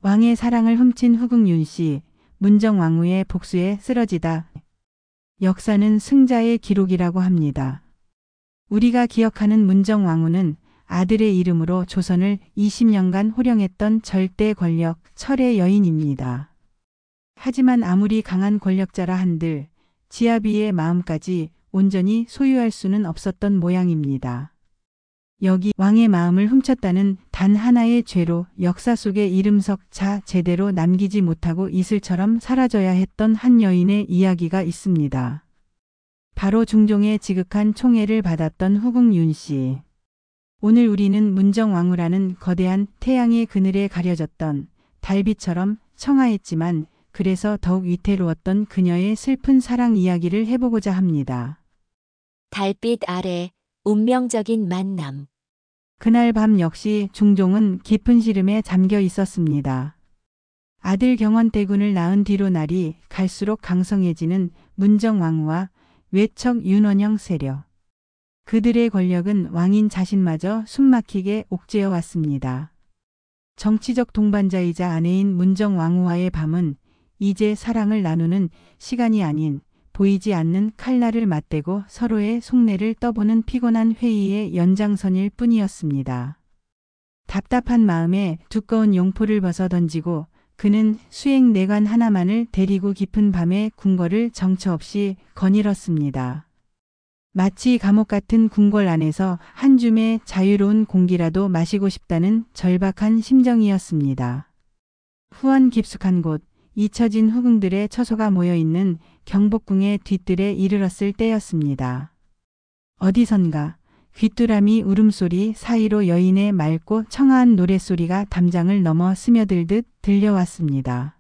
왕의 사랑을 훔친 후궁 윤씨, 문정왕후의 복수에 쓰러지다. 역사는 승자의 기록이라고 합니다. 우리가 기억하는 문정왕후는 아들의 이름으로 조선을 20년간 호령했던 절대 권력 철의 여인입니다. 하지만 아무리 강한 권력자라 한들 지아비의 마음까지 온전히 소유할 수는 없었던 모양입니다. 여기 왕의 마음을 훔쳤다는 단 하나의 죄로 역사 속에 이름석자 제대로 남기지 못하고 이슬처럼 사라져야 했던 한 여인의 이야기가 있습니다. 바로 중종의 지극한 총애를 받았던 후궁 윤씨. 오늘 우리는 문정왕후라는 거대한 태양의 그늘에 가려졌던 달빛처럼 청아했지만 그래서 더욱 위태로웠던 그녀의 슬픈 사랑 이야기를 해보고자 합니다. 달빛 아래 운명적인 만남. 그날 밤 역시 중종은 깊은 시름에 잠겨 있었습니다. 아들 경원대군을 낳은 뒤로 날이 갈수록 강성해지는 문정왕후와 외척 윤원영 세력. 그들의 권력은 왕인 자신마저 숨막히게 옥죄어 왔습니다. 정치적 동반자이자 아내인 문정왕후와의 밤은 이제 사랑을 나누는 시간이 아닌 보이지 않는 칼날을 맞대고 서로의 속내를 떠보는 피곤한 회의의 연장선일 뿐이었습니다. 답답한 마음에 두꺼운 용포를 벗어 던지고 그는 수행 내관 하나만을 데리고 깊은 밤의 궁궐을 정처 없이 거닐었습니다. 마치 감옥 같은 궁궐 안에서 한 줌의 자유로운 공기라도 마시고 싶다는 절박한 심정이었습니다. 후원 깊숙한 곳, 잊혀진 후궁들의 처소가 모여있는 경복궁의 뒤뜰에 이르렀을 때였습니다. 어디선가 귀뚜라미 울음소리 사이로 여인의 맑고 청아한 노랫소리가 담장을 넘어 스며들듯 들려왔습니다.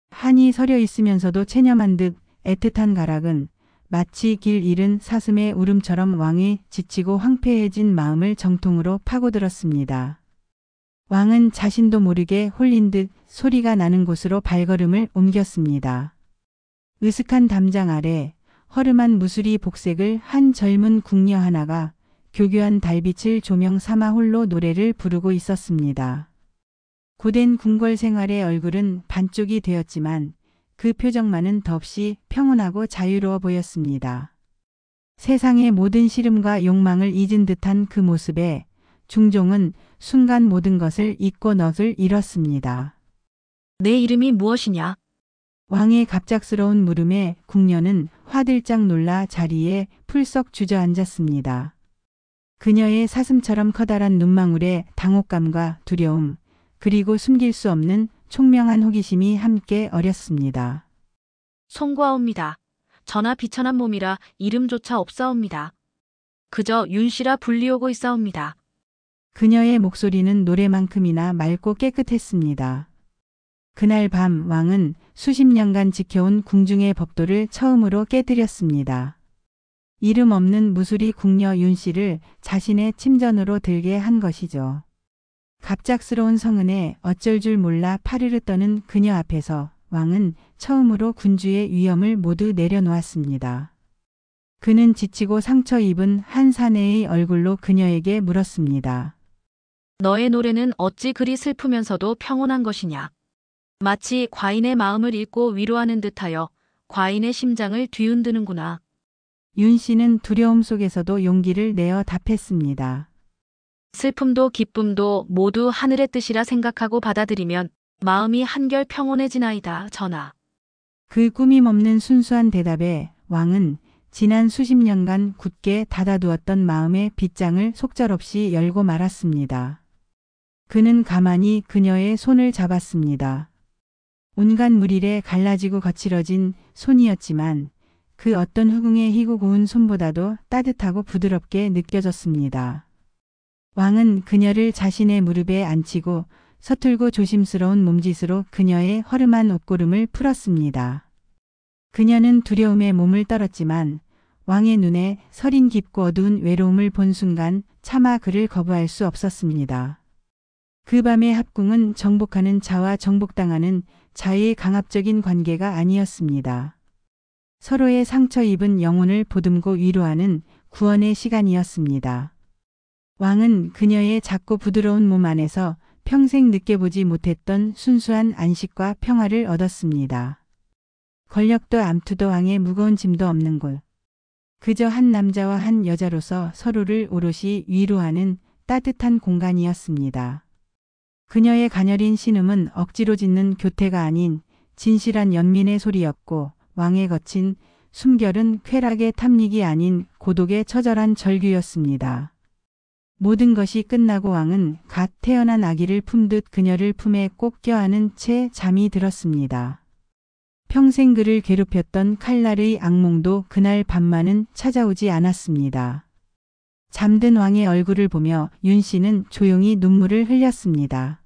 한이 서려 있으면서도 체념한 듯 애틋한 가락은 마치 길 잃은 사슴의 울음처럼 왕의 지치고 황폐해진 마음을 정통으로 파고들었습니다. 왕은 자신도 모르게 홀린 듯 소리가 나는 곳으로 발걸음을 옮겼습니다. 으슥한 담장 아래 허름한 무수리 복색을 한 젊은 궁녀 하나가 교교한 달빛을 조명 삼아 홀로 노래를 부르고 있었습니다. 고된 궁궐 생활의 얼굴은 반쪽이 되었지만 그 표정만은 덧없이 평온하고 자유로워 보였습니다. 세상의 모든 시름과 욕망을 잊은 듯한 그 모습에 중종은 순간 모든 것을 잊고 넋을 잃었습니다. 내 이름이 무엇이냐? 왕의 갑작스러운 물음에 궁녀는 화들짝 놀라 자리에 풀썩 주저앉았습니다. 그녀의 사슴처럼 커다란 눈망울에 당혹감과 두려움, 그리고 숨길 수 없는 총명한 호기심이 함께 어렸습니다. 송구하옵니다. 저나 비천한 몸이라 이름조차 없사옵니다. 그저 윤씨라 불리오고 있사옵니다. 그녀의 목소리는 노래만큼이나 맑고 깨끗했습니다. 그날 밤 왕은 수십 년간 지켜온 궁중의 법도를 처음으로 깨뜨렸습니다. 이름 없는 무수리 궁녀 윤씨를 자신의 침전으로 들게 한 것이죠. 갑작스러운 성은에 어쩔 줄 몰라 파르르 떠는 그녀 앞에서 왕은 처음으로 군주의 위엄을 모두 내려놓았습니다. 그는 지치고 상처 입은 한 사내의 얼굴로 그녀에게 물었습니다. 너의 노래는 어찌 그리 슬프면서도 평온한 것이냐? 마치 과인의 마음을 읽고 위로하는 듯하여 과인의 심장을 뒤흔드는구나. 윤 씨는 두려움 속에서도 용기를 내어 답했습니다. 슬픔도 기쁨도 모두 하늘의 뜻이라 생각하고 받아들이면 마음이 한결 평온해지나이다, 전하. 그 꾸밈 없는 순수한 대답에 왕은 지난 수십 년간 굳게 닫아두었던 마음의 빗장을 속절없이 열고 말았습니다. 그는 가만히 그녀의 손을 잡았습니다. 온갖 물일에 갈라지고 거칠어진 손이었지만 그 어떤 후궁의 희고 고운 손보다도 따뜻하고 부드럽게 느껴졌습니다. 왕은 그녀를 자신의 무릎에 앉히고 서툴고 조심스러운 몸짓으로 그녀의 허름한 옷고름을 풀었습니다. 그녀는 두려움에 몸을 떨었지만 왕의 눈에 서린 깊고 어두운 외로움을 본 순간 차마 그를 거부할 수 없었습니다. 그 밤의 합궁은 정복하는 자와 정복당하는 자의 강압적인 관계가 아니었습니다. 서로의 상처 입은 영혼을 보듬고 위로하는 구원의 시간이었습니다. 왕은 그녀의 작고 부드러운 몸 안에서 평생 느껴보지 못했던 순수한 안식과 평화를 얻었습니다. 권력도 암투도 왕의 무거운 짐도 없는 곳. 그저 한 남자와 한 여자로서 서로를 오롯이 위로하는 따뜻한 공간이었습니다. 그녀의 가녀린 신음은 억지로 짓는 교태가 아닌 진실한 연민의 소리였고 왕의 거친 숨결은 쾌락의 탐닉이 아닌 고독의 처절한 절규였습니다. 모든 것이 끝나고 왕은 갓 태어난 아기를 품듯 그녀를 품에 꼭 껴안은 채 잠이 들었습니다. 평생 그를 괴롭혔던 칼날의 악몽도 그날 밤만은 찾아오지 않았습니다. 잠든 왕의 얼굴을 보며 윤 씨는 조용히 눈물을 흘렸습니다.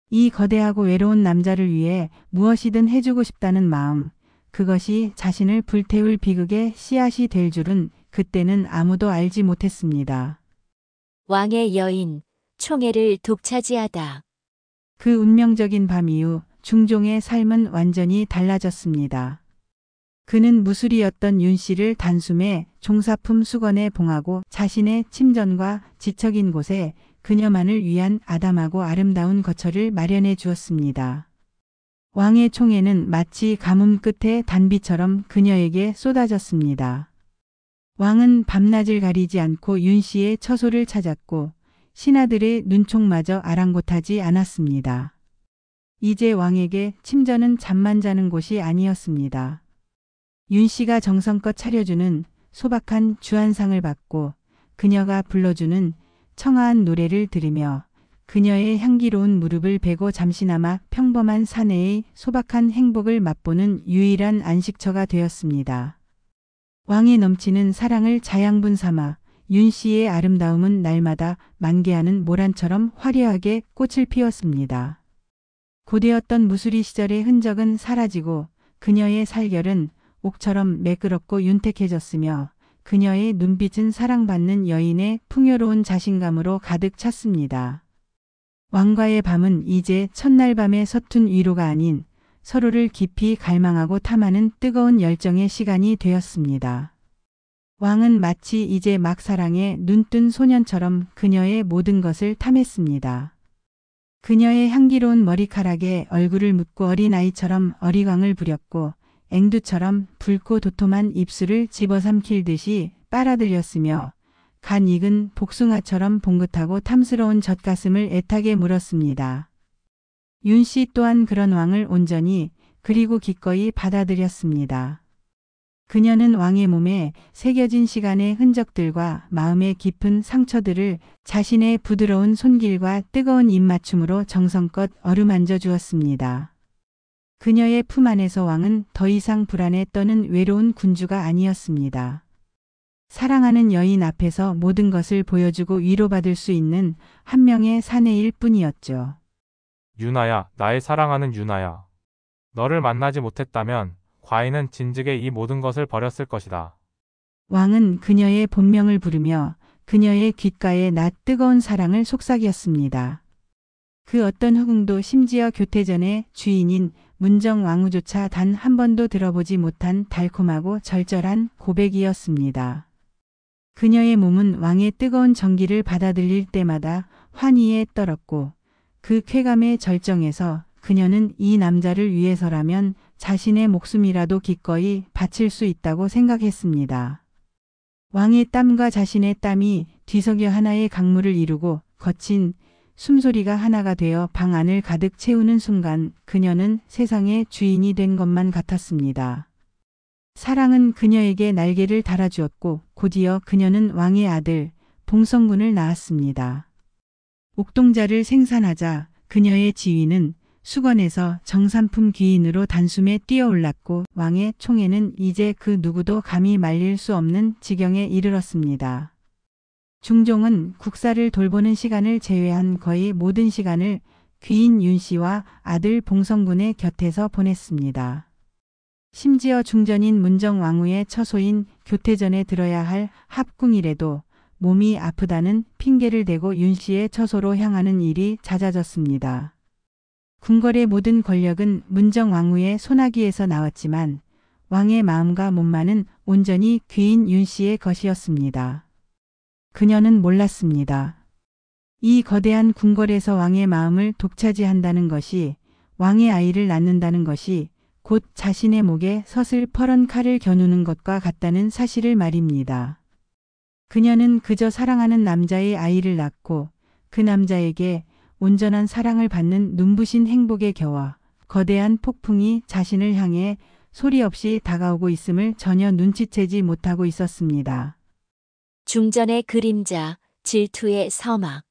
이 거대하고 외로운 남자를 위해 무엇이든 해주고 싶다는 마음, 그것이 자신을 불태울 비극의 씨앗이 될 줄은 그때는 아무도 알지 못했습니다. 왕의 여인, 총애를 독차지하다. 그 운명적인 밤 이후 중종의 삶은 완전히 달라졌습니다. 그는 무술이었던 윤 씨를 단숨에 종사품 수건에 봉하고 자신의 침전과 지척인 곳에 그녀만을 위한 아담하고 아름다운 거처를 마련해 주었습니다. 왕의 총애는 마치 가뭄 끝의 단비처럼 그녀에게 쏟아졌습니다. 왕은 밤낮을 가리지 않고 윤 씨의 처소를 찾았고 신하들의 눈총마저 아랑곳하지 않았습니다. 이제 왕에게 침전은 잠만 자는 곳이 아니었습니다. 윤 씨가 정성껏 차려주는 소박한 주안상을 받고 그녀가 불러주는 청아한 노래를 들으며 그녀의 향기로운 무릎을 베고 잠시나마 평범한 사내의 소박한 행복을 맛보는 유일한 안식처가 되었습니다. 왕의 넘치는 사랑을 자양분 삼아 윤 씨의 아름다움은 날마다 만개하는 모란처럼 화려하게 꽃을 피웠습니다. 고되었던 무수리 시절의 흔적은 사라지고 그녀의 살결은 옥처럼 매끄럽고 윤택해졌으며 그녀의 눈빛은 사랑받는 여인의 풍요로운 자신감으로 가득 찼습니다. 왕과의 밤은 이제 첫날 밤의 서툰 위로가 아닌 서로를 깊이 갈망하고 탐하는 뜨거운 열정의 시간이 되었습니다. 왕은 마치 이제 막 사랑에 눈뜬 소년처럼 그녀의 모든 것을 탐했습니다. 그녀의 향기로운 머리카락에 얼굴을 묻고 어린아이처럼 어리광을 부렸고 앵두처럼 붉고 도톰한 입술을 집어삼킬 듯이 빨아들였으며 간 익은 복숭아처럼 봉긋하고 탐스러운 젖가슴을 애타게 물었습니다. 윤 씨 또한 그런 왕을 온전히 그리고 기꺼이 받아들였습니다. 그녀는 왕의 몸에 새겨진 시간의 흔적들과 마음의 깊은 상처들을 자신의 부드러운 손길과 뜨거운 입맞춤으로 정성껏 어루만져 주었습니다. 그녀의 품 안에서 왕은 더 이상 불안에 떠는 외로운 군주가 아니었습니다. 사랑하는 여인 앞에서 모든 것을 보여주고 위로받을 수 있는 한 명의 사내일 뿐이었죠. 유나야, 나의 사랑하는 유나야. 너를 만나지 못했다면 과인은 진즉에 이 모든 것을 버렸을 것이다. 왕은 그녀의 본명을 부르며 그녀의 귓가에 낯 뜨거운 사랑을 속삭였습니다. 그 어떤 후궁도 심지어 교태전의 주인인 문정 왕후조차 단 한 번도 들어보지 못한 달콤하고 절절한 고백이었습니다. 그녀의 몸은 왕의 뜨거운 정기를 받아들일 때마다 환희에 떨었고 그 쾌감의 절정에서 그녀는 이 남자를 위해서라면 자신의 목숨이라도 기꺼이 바칠 수 있다고 생각했습니다. 왕의 땀과 자신의 땀이 뒤섞여 하나의 강물을 이루고 거친 숨소리가 하나가 되어 방 안을 가득 채우는 순간 그녀는 세상의 주인이 된 것만 같았습니다. 사랑은 그녀에게 날개를 달아주었고 곧이어 그녀는 왕의 아들 봉성군을 낳았습니다. 옥동자를 생산하자 그녀의 지위는 수건에서 정삼품 귀인으로 단숨에 뛰어올랐고 왕의 총애는 이제 그 누구도 감히 말릴 수 없는 지경에 이르렀습니다. 중종은 국사를 돌보는 시간을 제외한 거의 모든 시간을 귀인 윤 씨와 아들 봉성군의 곁에서 보냈습니다. 심지어 중전인 문정 왕후의 처소인 교태전에 들어야 할 합궁이라도 몸이 아프다는 핑계를 대고 윤 씨의 처소로 향하는 일이 잦아졌습니다. 궁궐의 모든 권력은 문정 왕후의 손아귀에서 나왔지만 왕의 마음과 몸만은 온전히 귀인 윤 씨의 것이었습니다. 그녀는 몰랐습니다. 이 거대한 궁궐에서 왕의 마음을 독차지한다는 것이, 왕의 아이를 낳는다는 것이 곧 자신의 목에 서슬퍼런 칼을 겨누는 것과 같다는 사실을 말입니다. 그녀는 그저 사랑하는 남자의 아이를 낳고 그 남자에게 온전한 사랑을 받는 눈부신 행복에 겨워 거대한 폭풍이 자신을 향해 소리 없이 다가오고 있음을 전혀 눈치채지 못하고 있었습니다. 중전의 그림자, 질투의 서막.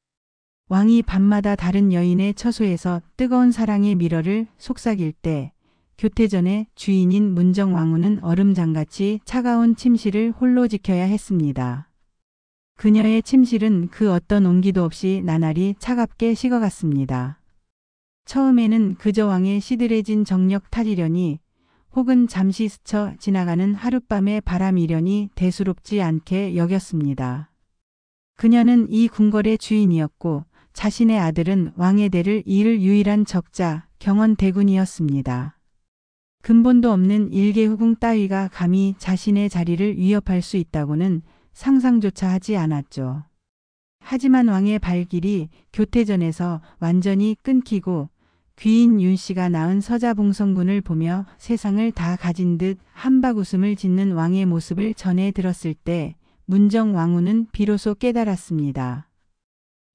왕이 밤마다 다른 여인의 처소에서 뜨거운 사랑의 미러를 속삭일 때 교태전의 주인인 문정왕후는 얼음장같이 차가운 침실을 홀로 지켜야 했습니다. 그녀의 침실은 그 어떤 온기도 없이 나날이 차갑게 식어갔습니다. 처음에는 그저 왕의 시들해진 정력 탓이려니 혹은 잠시 스쳐 지나가는 하룻밤의 바람이려니 대수롭지 않게 여겼습니다. 그녀는 이 궁궐의 주인이었고 자신의 아들은 왕의 대를 이을 유일한 적자 경원대군이었습니다. 근본도 없는 일개후궁 따위가 감히 자신의 자리를 위협할 수 있다고는 상상조차 하지 않았죠. 하지만 왕의 발길이 교태전에서 완전히 끊기고 귀인 윤씨가 낳은 서자봉성군을 보며 세상을 다 가진 듯 한박 웃음을 짓는 왕의 모습을 전해 들었을 때 문정왕후는 비로소 깨달았습니다.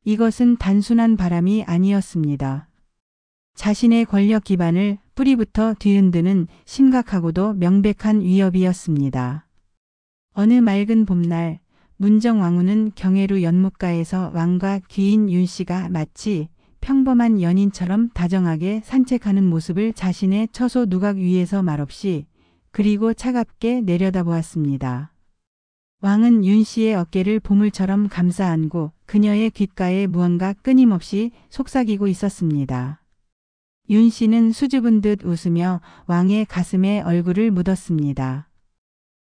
이것은 단순한 바람이 아니었습니다. 자신의 권력 기반을 뿌리부터 뒤흔드는 심각하고도 명백한 위협이었습니다. 어느 맑은 봄날 문정왕후는 경회루 연못가에서 왕과 귀인 윤씨가 마치 평범한 연인처럼 다정하게 산책하는 모습을 자신의 처소 누각 위에서 말없이 그리고 차갑게 내려다보았습니다. 왕은 윤씨의 어깨를 보물처럼 감싸 안고 그녀의 귓가에 무언가 끊임없이 속삭이고 있었습니다. 윤씨는 수줍은 듯 웃으며 왕의 가슴에 얼굴을 묻었습니다.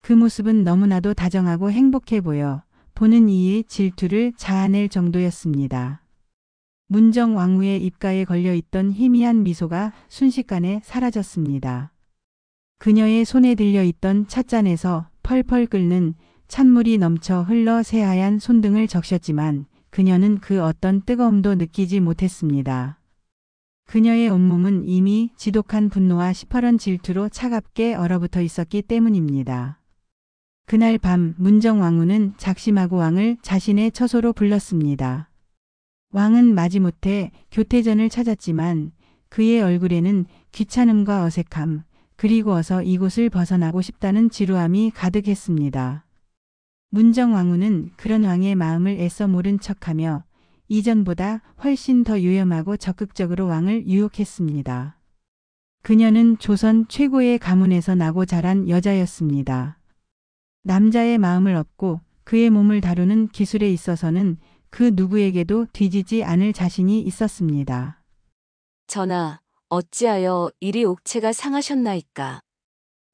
그 모습은 너무나도 다정하고 행복해 보여 보는 이의 질투를 자아낼 정도였습니다. 문정왕후의 입가에 걸려있던 희미한 미소가 순식간에 사라졌습니다. 그녀의 손에 들려있던 찻잔에서 펄펄 끓는 찬물이 넘쳐 흘러 새하얀 손등을 적셨지만 그녀는 그 어떤 뜨거움도 느끼지 못했습니다. 그녀의 온몸은 이미 지독한 분노와 시퍼런 질투로 차갑게 얼어붙어 있었기 때문입니다. 그날 밤 문정왕후는 작심하고 왕을 자신의 처소로 불렀습니다. 왕은 마지못해 교태전을 찾았지만 그의 얼굴에는 귀찮음과 어색함, 그리고 어서 이곳을 벗어나고 싶다는 지루함이 가득했습니다. 문정왕후는 그런 왕의 마음을 애써 모른 척하며 이전보다 훨씬 더 유염하고 적극적으로 왕을 유혹했습니다. 그녀는 조선 최고의 가문에서 나고 자란 여자였습니다. 남자의 마음을 얻고 그의 몸을 다루는 기술에 있어서는 그 누구에게도 뒤지지 않을 자신이 있었습니다. 전하, 어찌하여 이리 옥체가 상하셨나이까.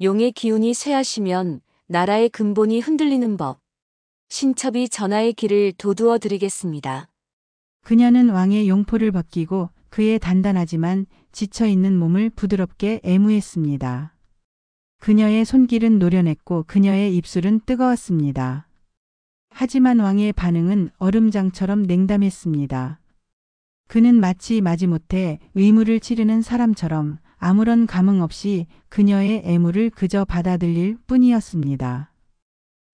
용의 기운이 쇠하시면 나라의 근본이 흔들리는 법. 신첩이 전하의 길을 도두어 드리겠습니다. 그녀는 왕의 용포를 벗기고 그의 단단하지만 지쳐있는 몸을 부드럽게 애무했습니다. 그녀의 손길은 노련했고 그녀의 입술은 뜨거웠습니다. 하지만 왕의 반응은 얼음장처럼 냉담했습니다. 그는 마치 마지못해 의무를 치르는 사람처럼 아무런 감흥 없이 그녀의 애무를 그저 받아들일 뿐이었습니다.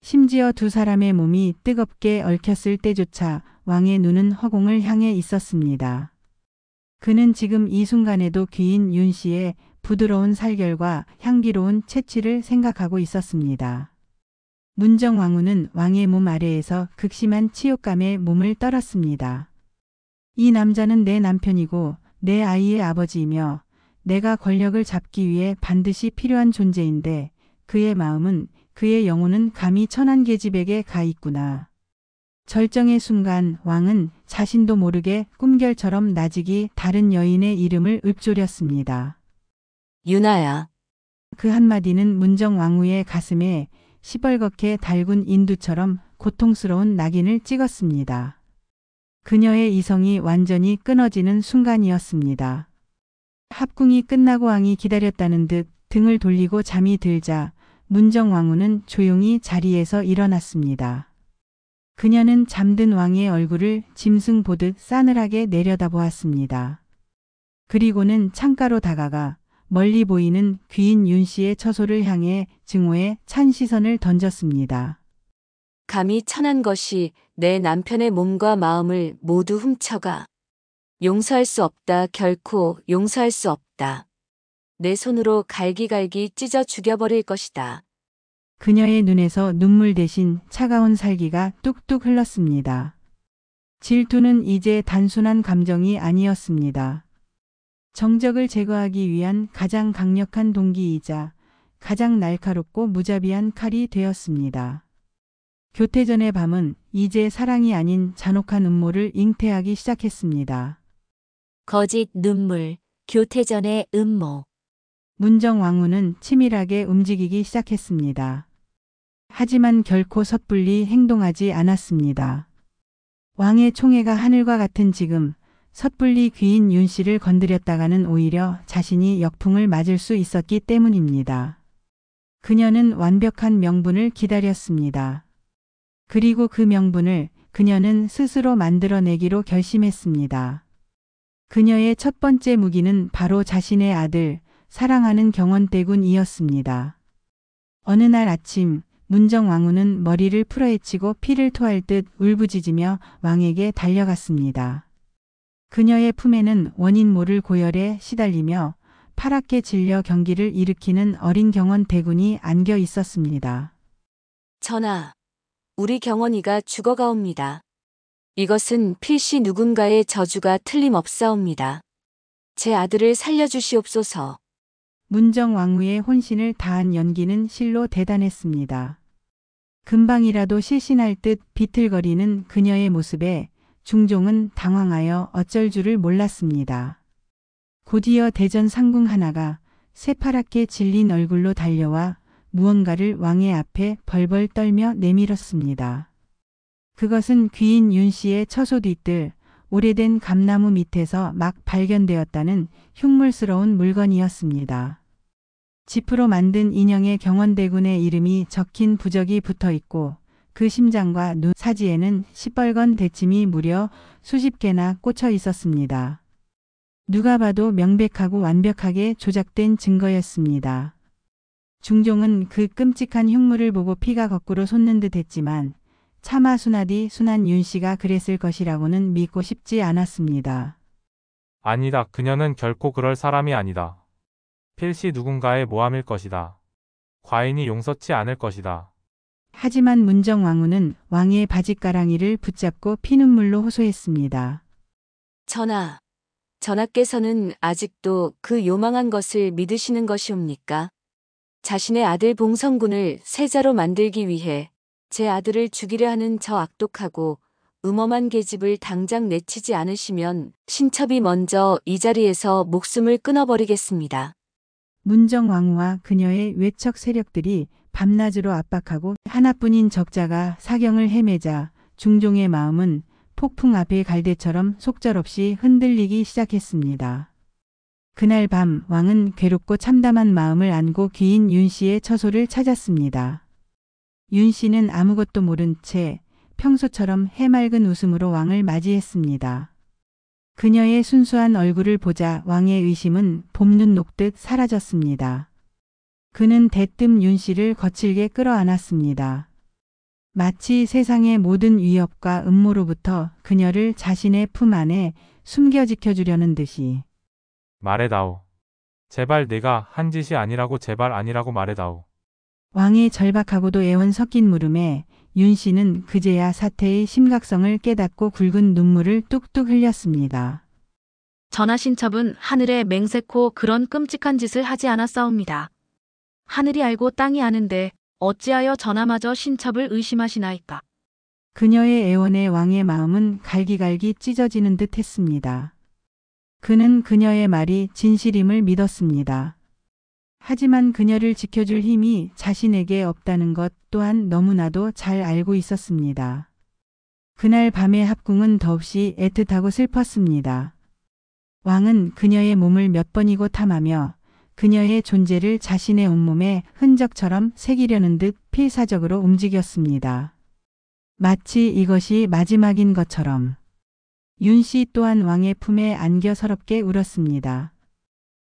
심지어 두 사람의 몸이 뜨겁게 얽혔을 때조차 왕의 눈은 허공을 향해 있었습니다. 그는 지금 이 순간에도 귀인 윤씨의 부드러운 살결과 향기로운 채취를 생각하고 있었습니다. 문정왕후는 왕의 몸 아래에서 극심한 치욕감에 몸을 떨었습니다. 이 남자는 내 남편이고 내 아이의 아버지이며 내가 권력을 잡기 위해 반드시 필요한 존재인데 그의 마음은, 그의 영혼은 감히 천한 계집에게 가 있구나. 절정의 순간 왕은 자신도 모르게 꿈결처럼 나직이 다른 여인의 이름을 읊조렸습니다. 유나야. 그 한마디는 문정왕후의 가슴에 시벌겋게 달군 인두처럼 고통스러운 낙인을 찍었습니다. 그녀의 이성이 완전히 끊어지는 순간이었습니다. 합궁이 끝나고 왕이 기다렸다는 듯 등을 돌리고 잠이 들자 문정왕후는 조용히 자리에서 일어났습니다. 그녀는 잠든 왕의 얼굴을 짐승 보듯 싸늘하게 내려다보았습니다. 그리고는 창가로 다가가 멀리 보이는 귀인 윤 씨의 처소를 향해 증오의 찬 시선을 던졌습니다. 감히 천한 것이 내 남편의 몸과 마음을 모두 훔쳐가. 용서할 수 없다. 결코 용서할 수 없다. 내 손으로 갈기갈기 찢어 죽여버릴 것이다. 그녀의 눈에서 눈물 대신 차가운 살기가 뚝뚝 흘렀습니다. 질투는 이제 단순한 감정이 아니었습니다. 정적을 제거하기 위한 가장 강력한 동기이자 가장 날카롭고 무자비한 칼이 되었습니다. 교태 전의 밤은 이제 사랑이 아닌 잔혹한 음모를 잉태하기 시작했습니다. 거짓 눈물, 교태전의 음모. 문정 왕후는 치밀하게 움직이기 시작했습니다. 하지만 결코 섣불리 행동하지 않았습니다. 왕의 총애가 하늘과 같은 지금 섣불리 귀인 윤 씨를 건드렸다가는 오히려 자신이 역풍을 맞을 수 있었기 때문입니다. 그녀는 완벽한 명분을 기다렸습니다. 그리고 그 명분을 그녀는 스스로 만들어내기로 결심했습니다. 그녀의 첫 번째 무기는 바로 자신의 아들, 사랑하는 경원대군이었습니다. 어느 날 아침 문정 왕후는 머리를 풀어헤치고 피를 토할 듯 울부짖으며 왕에게 달려갔습니다. 그녀의 품에는 원인 모를 고열에 시달리며 파랗게 질려 경기를 일으키는 어린 경원대군이 안겨 있었습니다. 전하, 우리 경원이가 죽어가옵니다. 이것은 필시 누군가의 저주가 틀림없사옵니다. 제 아들을 살려주시옵소서. 문정 왕후의 혼신을 다한 연기는 실로 대단했습니다. 금방이라도 실신할 듯 비틀거리는 그녀의 모습에 중종은 당황하여 어쩔 줄을 몰랐습니다. 곧이어 대전 상궁 하나가 새파랗게 질린 얼굴로 달려와 무언가를 왕의 앞에 벌벌 떨며 내밀었습니다. 그것은 귀인 윤 씨의 처소 뒤뜰 오래된 감나무 밑에서 막 발견되었다는 흉물스러운 물건이었습니다. 지프로 만든 인형의 경원대군의 이름이 적힌 부적이 붙어 있고 그 심장과 눈 사지에는 시뻘건 대침이 무려 수십 개나 꽂혀 있었습니다. 누가 봐도 명백하고 완벽하게 조작된 증거였습니다. 중종은 그 끔찍한 흉물을 보고 피가 거꾸로 솟는 듯 했지만 차마 순하디 순한 윤 씨가 그랬을 것이라고는 믿고 싶지 않았습니다. 아니다. 그녀는 결코 그럴 사람이 아니다. 필시 누군가의 모함일 것이다. 과인이 용서치 않을 것이다. 하지만 문정 왕후는 왕의 바짓가랑이를 붙잡고 피눈물로 호소했습니다. 전하, 전하께서는 아직도 그 요망한 것을 믿으시는 것이옵니까? 자신의 아들 봉성군을 세자로 만들기 위해 제 아들을 죽이려 하는 저 악독하고 음험한 계집을 당장 내치지 않으시면 신첩이 먼저 이 자리에서 목숨을 끊어버리겠습니다. 문정 왕후와 그녀의 외척 세력들이 밤낮으로 압박하고 하나뿐인 적자가 사경을 헤매자 중종의 마음은 폭풍 앞의 갈대처럼 속절없이 흔들리기 시작했습니다. 그날 밤 왕은 괴롭고 참담한 마음을 안고 귀인 윤 씨의 처소를 찾았습니다. 윤 씨는 아무것도 모른 채 평소처럼 해맑은 웃음으로 왕을 맞이했습니다. 그녀의 순수한 얼굴을 보자 왕의 의심은 봄눈 녹듯 사라졌습니다. 그는 대뜸 윤 씨를 거칠게 끌어안았습니다. 마치 세상의 모든 위협과 음모로부터 그녀를 자신의 품 안에 숨겨 지켜주려는 듯이. 말해다오. 제발 내가 한 짓이 아니라고 제발 아니라고 말해다오. 왕의 절박하고도 애원 섞인 물음에 윤 씨는 그제야 사태의 심각성을 깨닫고 굵은 눈물을 뚝뚝 흘렸습니다. 전하 신첩은 하늘에 맹세코 그런 끔찍한 짓을 하지 않았사옵니다. 하늘이 알고 땅이 아는데 어찌하여 전하마저 신첩을 의심하시나이까. 그녀의 애원에 왕의 마음은 갈기갈기 찢어지는 듯 했습니다. 그는 그녀의 말이 진실임을 믿었습니다. 하지만 그녀를 지켜줄 힘이 자신에게 없다는 것 또한 너무나도 잘 알고 있었습니다. 그날 밤의 합궁은 더없이 애틋하고 슬펐습니다. 왕은 그녀의 몸을 몇 번이고 탐하며 그녀의 존재를 자신의 온몸에 흔적처럼 새기려는 듯 필사적으로 움직였습니다. 마치 이것이 마지막인 것처럼. 윤 씨 또한 왕의 품에 안겨 서럽게 울었습니다.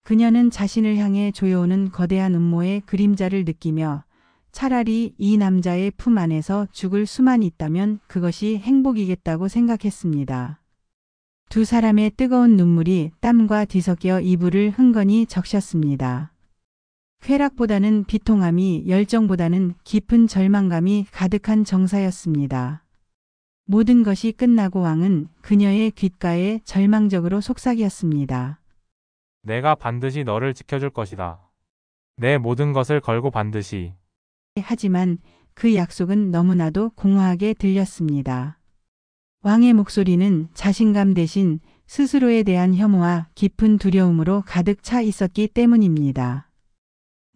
그녀는 자신을 향해 조여오는 거대한 음모의 그림자를 느끼며 차라리 이 남자의 품 안에서 죽을 수만 있다면 그것이 행복이겠다고 생각했습니다. 두 사람의 뜨거운 눈물이 땀과 뒤섞여 이불을 흥건히 적셨습니다. 쾌락보다는 비통함이, 열정보다는 깊은 절망감이 가득한 정사였습니다. 모든 것이 끝나고 왕은 그녀의 귓가에 절망적으로 속삭였습니다. 내가 반드시 너를 지켜줄 것이다. 내 모든 것을 걸고 반드시. 하지만 그 약속은 너무나도 공허하게 들렸습니다. 왕의 목소리는 자신감 대신 스스로에 대한 혐오와 깊은 두려움으로 가득 차 있었기 때문입니다.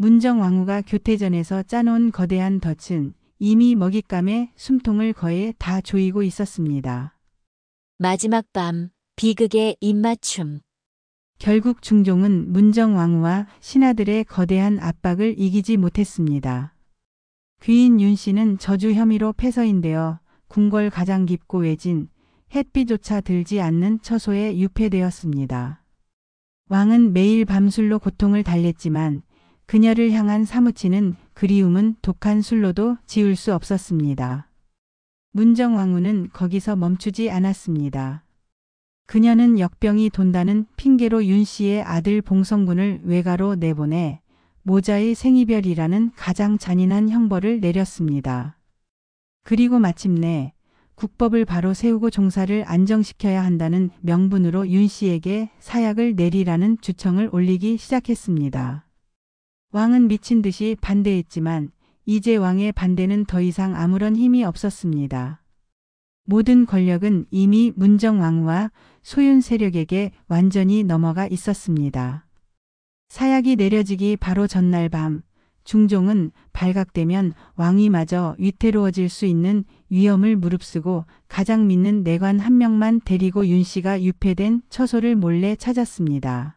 문정왕후가 교태전에서 짜놓은 거대한 덫은 이미 먹잇감의 숨통을 거의 다 조이고 있었습니다. 마지막 밤, 비극의 입맞춤. 결국 중종은 문정왕후와 신하들의 거대한 압박을 이기지 못했습니다. 귀인 윤 씨는 저주 혐의로 폐서인되어 궁궐 가장 깊고 외진 햇빛조차 들지 않는 처소에 유폐되었습니다. 왕은 매일 밤술로 고통을 달랬지만 그녀를 향한 사무치는 그리움은 독한 술로도 지울 수 없었습니다. 문정왕후는 거기서 멈추지 않았습니다. 그녀는 역병이 돈다는 핑계로 윤 씨의 아들 봉성군을 외가로 내보내 모자의 생이별이라는 가장 잔인한 형벌을 내렸습니다. 그리고 마침내 국법을 바로 세우고 종사를 안정시켜야 한다는 명분으로 윤 씨에게 사약을 내리라는 주청을 올리기 시작했습니다. 왕은 미친 듯이 반대했지만 이제 왕의 반대는 더 이상 아무런 힘이 없었습니다. 모든 권력은 이미 문정왕후와 소윤 세력에게 완전히 넘어가 있었습니다. 사약이 내려지기 바로 전날 밤, 중종은 발각되면 왕이 마저 위태로워질 수 있는 위험을 무릅쓰고 가장 믿는 내관 한 명만 데리고 윤 씨가 유폐된 처소를 몰래 찾았습니다.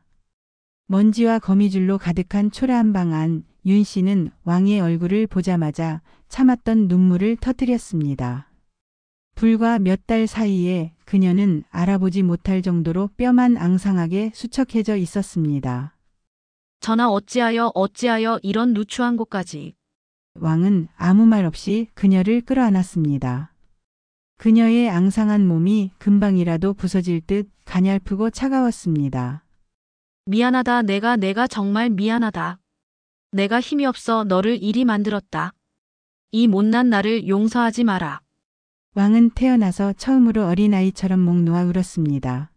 먼지와 거미줄로 가득한 초라한 방 안, 윤 씨는 왕의 얼굴을 보자마자 참았던 눈물을 터뜨렸습니다. 불과 몇 달 사이에 그녀는 알아보지 못할 정도로 뼈만 앙상하게 수척해져 있었습니다. 전하 어찌하여 이런 누추한 곳까지. 왕은 아무 말 없이 그녀를 끌어안았습니다. 그녀의 앙상한 몸이 금방이라도 부서질 듯 가냘프고 차가웠습니다. 미안하다. 내가 정말 미안하다. 내가 힘이 없어 너를 이리 만들었다. 이 못난 나를 용서하지 마라. 왕은 태어나서 처음으로 어린아이처럼 목 놓아 울었습니다.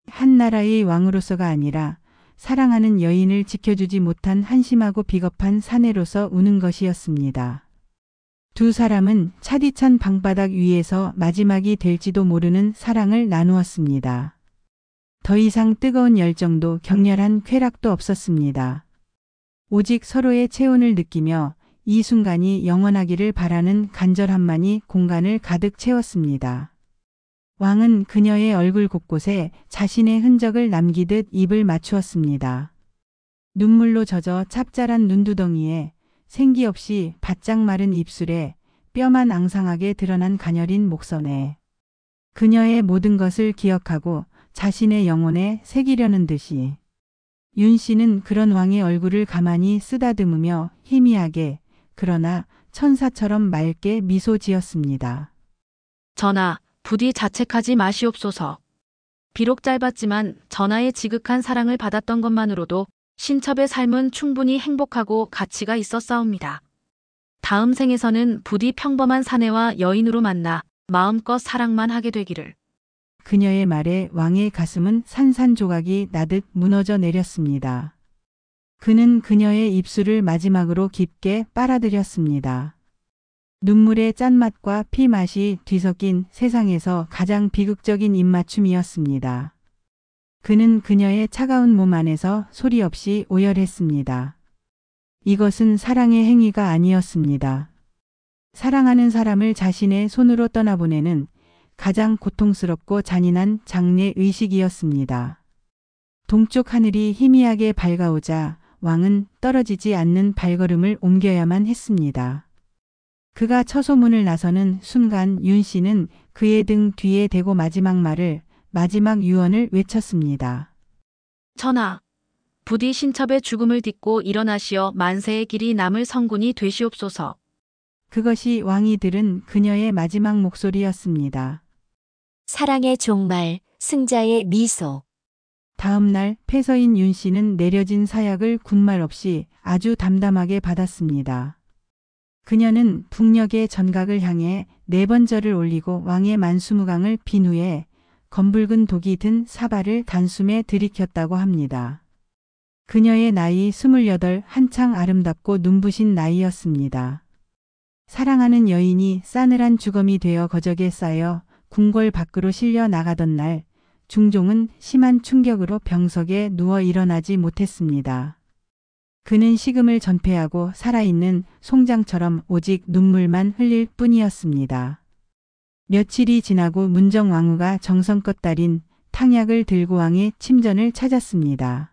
한 나라의 왕으로서가 아니라 사랑하는 여인을 지켜주지 못한 한심하고 비겁한 사내로서 우는 것이었습니다. 두 사람은 차디찬 방바닥 위에서 마지막이 될지도 모르는 사랑을 나누었습니다. 더 이상 뜨거운 열정도 격렬한 쾌락도 없었습니다. 오직 서로의 체온을 느끼며 이 순간이 영원하기를 바라는 간절함만이 공간을 가득 채웠습니다. 왕은 그녀의 얼굴 곳곳에 자신의 흔적을 남기듯 입을 맞추었습니다. 눈물로 젖어 찹쌀한 눈두덩이에 생기 없이 바짝 마른 입술에 뼈만 앙상하게 드러난 가녀린 목선에 그녀의 모든 것을 기억하고 자신의 영혼에 새기려는 듯이 윤 씨는 그런 왕의 얼굴을 가만히 쓰다듬으며 희미하게 그러나 천사처럼 맑게 미소 지었습니다. 전하, 부디 자책하지 마시옵소서. 비록 짧았지만 전하의 지극한 사랑을 받았던 것만으로도 신첩의 삶은 충분히 행복하고 가치가 있었사옵니다. 다음 생에서는 부디 평범한 사내와 여인으로 만나 마음껏 사랑만 하게 되기를. 그녀의 말에 왕의 가슴은 산산조각이 나듯 무너져 내렸습니다. 그는 그녀의 입술을 마지막으로 깊게 빨아들였습니다. 눈물의 짠맛과 피맛이 뒤섞인 세상에서 가장 비극적인 입맞춤이었습니다. 그는 그녀의 차가운 몸 안에서 소리 없이 오열했습니다. 이것은 사랑의 행위가 아니었습니다. 사랑하는 사람을 자신의 손으로 떠나보내는 가장 고통스럽고 잔인한 장례 의식이었습니다. 동쪽 하늘이 희미하게 밝아오자 왕은 떨어지지 않는 발걸음을 옮겨야만 했습니다. 그가 처소문을 나서는 순간 윤 씨는 그의 등 뒤에 대고 마지막 유언을 외쳤습니다. 전하, 부디 신첩의 죽음을 딛고 일어나시어 만세의 길이 남을 성군이 되시옵소서. 그것이 왕이 들은 그녀의 마지막 목소리였습니다. 사랑의 종말, 승자의 미소. 다음 날 패서인 윤 씨는 내려진 사약을 군말 없이 아주 담담하게 받았습니다. 그녀는 북녘의 전각을 향해 4번 절을 올리고 왕의 만수무강을 빈 후에 검붉은 독이 든 사발을 단숨에 들이켰다고 합니다. 그녀의 나이 28, 한창 아름답고 눈부신 나이였습니다. 사랑하는 여인이 싸늘한 주검이 되어 거적에 쌓여 궁궐 밖으로 실려 나가던 날, 중종은 심한 충격으로 병석에 누워 일어나지 못했습니다. 그는 식음을 전폐하고 살아있는 송장처럼 오직 눈물만 흘릴 뿐이었습니다. 며칠이 지나고 문정왕후가 정성껏 달인 탕약을 들고 왕의 침전을 찾았습니다.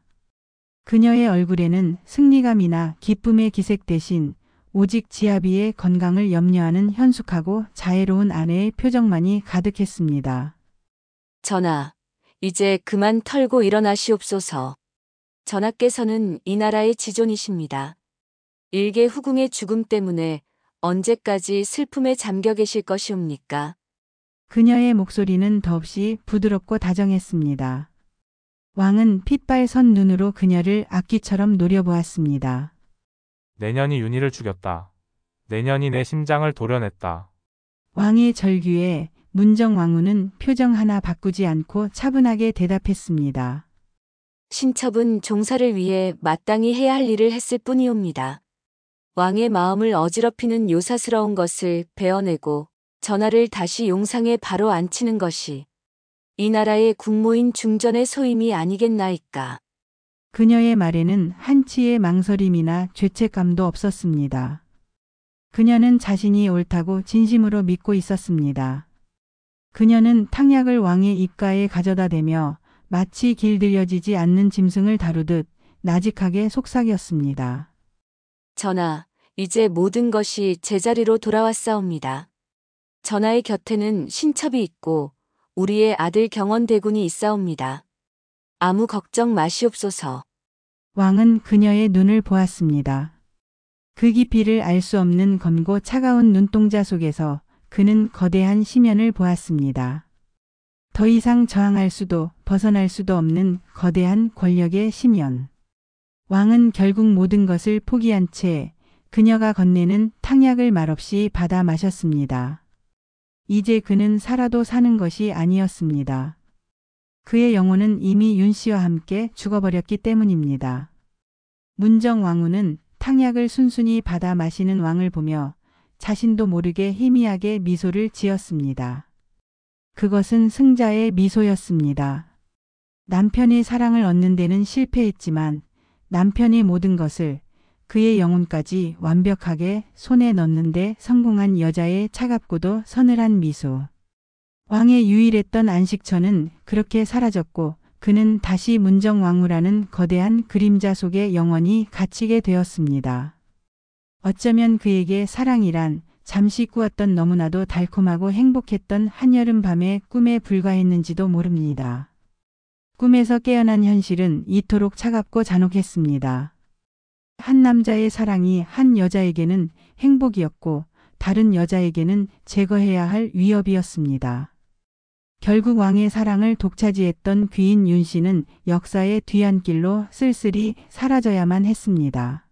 그녀의 얼굴에는 승리감이나 기쁨의 기색 대신 오직 지아비의 건강을 염려하는 현숙하고 자애로운 아내의 표정만이 가득했습니다. 전하, 이제 그만 털고 일어나시옵소서. 전하께서는 이 나라의 지존이십니다. 일개 후궁의 죽음 때문에 언제까지 슬픔에 잠겨 계실 것이옵니까? 그녀의 목소리는 더없이 부드럽고 다정했습니다. 왕은 핏발 선 눈으로 그녀를 악귀처럼 노려보았습니다. 내년이 윤희를 죽였다. 내년이 내 심장을 도려냈다. 왕의 절규에 문정왕후는 표정 하나 바꾸지 않고 차분하게 대답했습니다. 신첩은 종사를 위해 마땅히 해야 할 일을 했을 뿐이옵니다. 왕의 마음을 어지럽히는 요사스러운 것을 베어내고 전하를 다시 용상에 바로 앉히는 것이 이 나라의 국모인 중전의 소임이 아니겠나이까. 그녀의 말에는 한치의 망설임이나 죄책감도 없었습니다. 그녀는 자신이 옳다고 진심으로 믿고 있었습니다. 그녀는 탕약을 왕의 입가에 가져다 대며 마치 길들여지지 않는 짐승을 다루듯 나직하게 속삭였습니다. 전하, 이제 모든 것이 제자리로 돌아왔사옵니다. 전하의 곁에는 신첩이 있고 우리의 아들 경원대군이 있사옵니다. 아무 걱정 마시옵소서. 왕은 그녀의 눈을 보았습니다. 그 깊이를 알 수 없는 검고 차가운 눈동자 속에서 그는 거대한 심연을 보았습니다. 더 이상 저항할 수도 벗어날 수도 없는 거대한 권력의 심연. 왕은 결국 모든 것을 포기한 채 그녀가 건네는 탕약을 말없이 받아 마셨습니다. 이제 그는 살아도 사는 것이 아니었습니다. 그의 영혼은 이미 윤 씨와 함께 죽어버렸기 때문입니다. 문정왕후는 탕약을 순순히 받아 마시는 왕을 보며 자신도 모르게 희미하게 미소를 지었습니다. 그것은 승자의 미소였습니다. 남편의 사랑을 얻는 데는 실패했지만 남편의 모든 것을 그의 영혼까지 완벽하게 손에 넣는데 성공한 여자의 차갑고도 서늘한 미소. 왕의 유일했던 안식처는 그렇게 사라졌고 그는 다시 문정왕후라는 거대한 그림자 속에 영원히 갇히게 되었습니다. 어쩌면 그에게 사랑이란 잠시 꾸었던 너무나도 달콤하고 행복했던 한여름 밤의 꿈에 불과했는지도 모릅니다. 꿈에서 깨어난 현실은 이토록 차갑고 잔혹했습니다. 한 남자의 사랑이 한 여자에게는 행복이었고 다른 여자에게는 제거해야 할 위협이었습니다. 결국 왕의 사랑을 독차지했던 귀인 윤 씨는 역사의 뒤안길로 쓸쓸히 사라져야만 했습니다.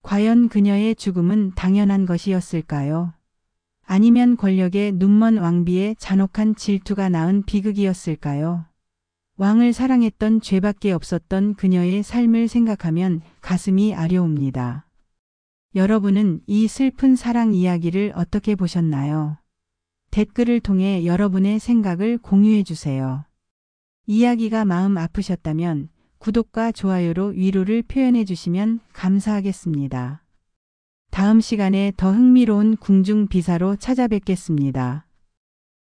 과연 그녀의 죽음은 당연한 것이었을까요? 아니면 권력의 눈먼 왕비의 잔혹한 질투가 낳은 비극이었을까요? 왕을 사랑했던 죄밖에 없었던 그녀의 삶을 생각하면 가슴이 아려옵니다. 여러분은 이 슬픈 사랑 이야기를 어떻게 보셨나요? 댓글을 통해 여러분의 생각을 공유해 주세요. 이야기가 마음 아프셨다면 구독과 좋아요로 위로를 표현해 주시면 감사하겠습니다. 다음 시간에 더 흥미로운 궁중 비사로 찾아뵙겠습니다.